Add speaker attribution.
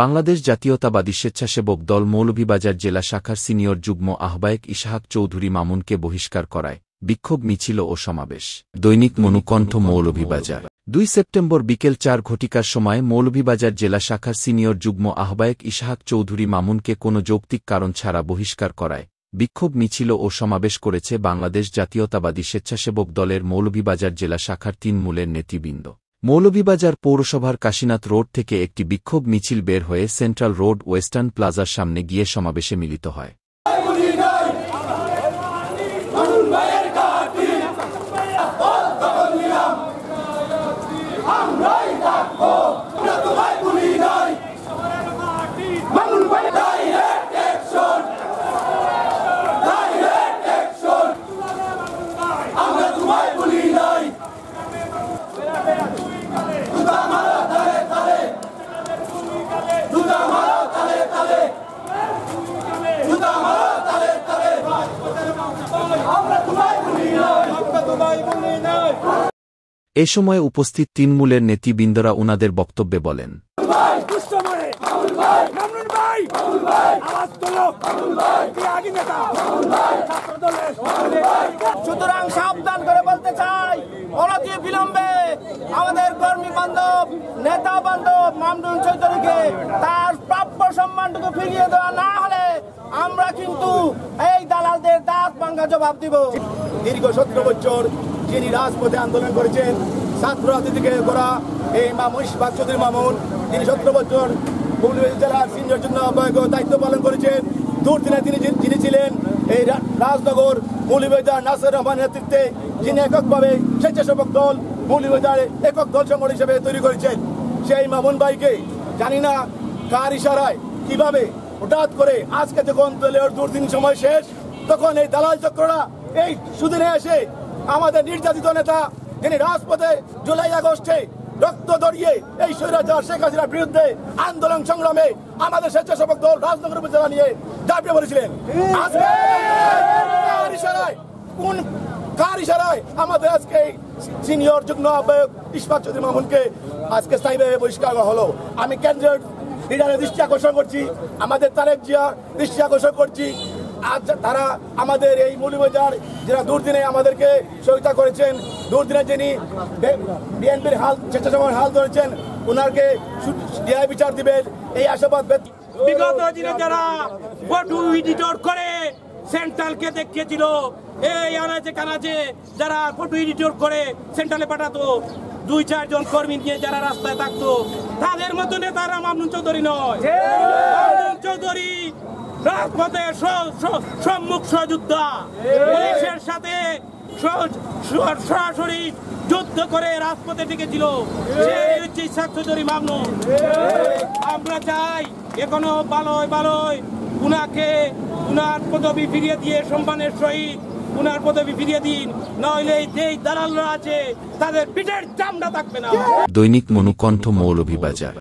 Speaker 1: বাংলাদেশ জাতীয়তাবাদী স্বেচ্ছাসেবক দল মৌলভীবাজার জেলা শাখার সিনিয়র যুগ্ম আহ্বায়ক ইসহাক চৌধুরী মামুনকে বহিষ্কার করায় বিক্ষোভ মিছিল ও সমাবেশ। দৈনিক মনুকণ্ঠ মৌলভীবাজার 2 সেপ্টেম্বর বিকেল 4 ঘটিকার সময় মৌলভীবাজার জেলা শাখার সিনিয়র যুগ্ম আহ্বায়ক ইসহাক চৌধুরী মামুনকে কোনো যৌক্তিক কারণ ছাড়া বহিষ্কার করায় বিক্ষোভ মিছিল ও সমাবেশ করেছে বাংলাদেশ জাতীয়তাবাদী স্বেচ্ছাসেবক দলের মৌলভীবাজার জেলা শাখার তৃণমূলের নেতৃবৃন্দ। মৌলভীবাজার পৌরসভার কাশীনাথ রোড থেকে একটি বিক্ষোভ মিছিল বের হয়ে সেন্ট্রাল রোড ওয়েস্টার্ন প্লাজার সামনে গিয়ে সমাবেশে মিলিত হয়। এ সময় উপস্থিত তৃণমূলের নেতৃবৃন্দরা উনাদের বক্তব্যে বলেন,
Speaker 2: সুতরাং সাবধান করে বলতে চাই, অনতি বিলম্বে আমাদের কর্মী বান্ধব নেতা বান্ধব মামুন চৌধুরীকে তার প্রাপ্য সম্মানটুকু ফিরিয়ে দেওয়া না হলে আমরা কিন্তু এই দালালদের দাঁত ভাঙা জবাব দিব। দীর্ঘ 17 বছর যিনি রাজপথে আন্দোলন করেছেন ছাত্র রাজনীতিকে করা এই ইসহাক চৌধুরী মামুন, তিনি 17 বছর মৌলভীবাজার জেলার সিনিয়র যুগ্ম আহ্বায়ক দায়িত্ব পালন করেছেন। দুর্দিনে যিনি ছিলেন এই রাজনগর মৌলভীবাজার নাসির রহমানের নেতৃত্বে, যিনি এককভাবে স্বেচ্ছাসেবক দল মৌলভীবাজার একক দল সংগঠন হিসেবে তৈরি করেছেন। সেই মামুন ভাইকে জানি না কার ইশারায় কিভাবে হঠাৎ করে আজকে যখন দলের দুর্দিন সময় শেষ, তখন এই দালাল চক্ররা এই সুদিনে এসে আমাদের নির্যাতিত নেতা যিনি রাজপথে জুলাই আগস্টে রক্ত দড়িয়ে এই স্বৈরাচার শেখ হাসিনার বিরুদ্ধে আন্দোলন সংগ্রামে আমাদের স্বেচ্ছাসেবক দল রাজনগর উপজেলা নিয়ে ঝাঁপিয়ে পড়েছিলেন, কার ইশারায় আমাদের আজকে সিনিয়র যুগ্ম আহ্বায়ক ইসহাক চৌধুরী মামুনকে আজকে স্থায়ীভাবে বহিষ্কার করা হলো। আমি কেন্দ্রের লিডারের দৃষ্টি আকর্ষণ করছি, আমাদের তারেক জিয়ার দৃষ্টি আকর্ষণ করছি। আজ তারা আমাদের এই মৌলভীবাজার যারা দুর্দিনে আমাদেরকে সহায়তা করেছেন, দুর্দিনে যিনি বিএনপির স্বেচ্ছাসেবকের হাল ধরেছেন, ওনাকে ন্যায় বিচার দিবেন এই আশাবাদ।
Speaker 3: বিগত দিনে যারা ফটো এডিটর করে সেন্ট্রালকে দেখিয়েছিল, এই আনাচে কানাচে যারা ফটো এডিটর করে সেন্ট্রালে পাঠাতো, 2-4 জন কর্মী নিয়ে যারা রাস্তায় থাকতো, তাদের মতো নেতারা মামুন চৌধুরী নয়। মামুন চৌধুরী রাজপথে সম্মুখ সহযোদ্ধা, পুলিশের সাথে সরাসরি যুদ্ধ করে রাজপথে টিকেছিল, সেই হচ্ছে ইসহাক চৌধুরী মামুন। আমরা চাই এখনো ভালোই উনাকে উনার পদবি ফিরিয়ে দিয়ে সম্মানের সহিত উনার পদবি ফিরিয়ে দিন, নইলে যেই দালালরা আছে তাদের পিঠের চামড়া থাকবে না।
Speaker 1: দৈনিক মনুকণ্ঠ মৌলভীবাজার।